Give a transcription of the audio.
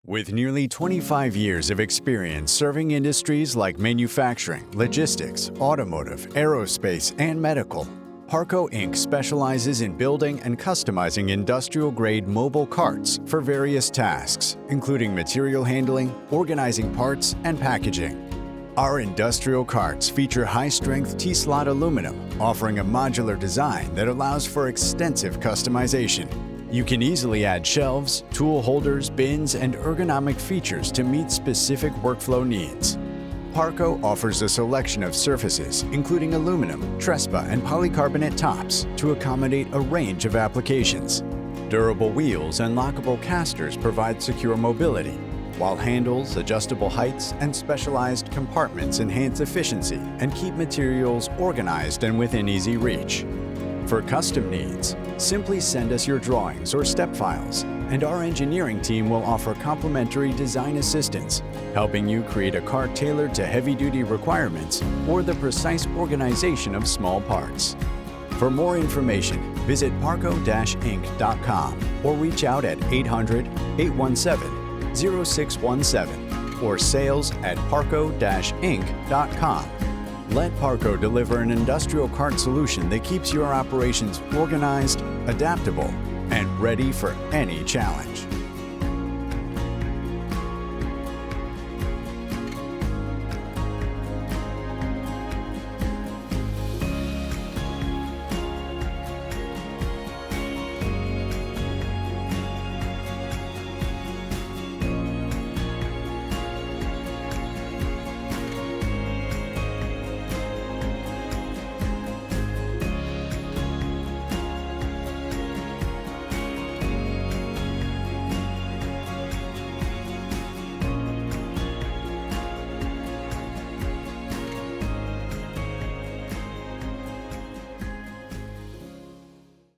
With nearly 25 years of experience serving industries like manufacturing, logistics, automotive, aerospace, and medical, Parco Inc. specializes in building and customizing industrial-grade mobile carts for various tasks, including material handling, organizing parts, and packaging. Our industrial carts feature high-strength T-slot aluminum, offering a modular design that allows for extensive customization. You can easily add shelves, tool holders, bins, and ergonomic features to meet specific workflow needs. Parco offers a selection of surfaces, including aluminum, Trespa, and polycarbonate tops, to accommodate a range of applications. Durable wheels and lockable casters provide secure mobility, while handles, adjustable heights, and specialized compartments enhance efficiency and keep materials organized and within easy reach. For custom needs, simply send us your drawings or step files, and our engineering team will offer complimentary design assistance, helping you create a cart tailored to heavy-duty requirements or the precise organization of small parts. For more information, visit parco-inc.com or reach out at 800-817-0617 or sales@parco-inc.com. Let Parco deliver an industrial cart solution that keeps your operations organized, adaptable, and ready for any challenge.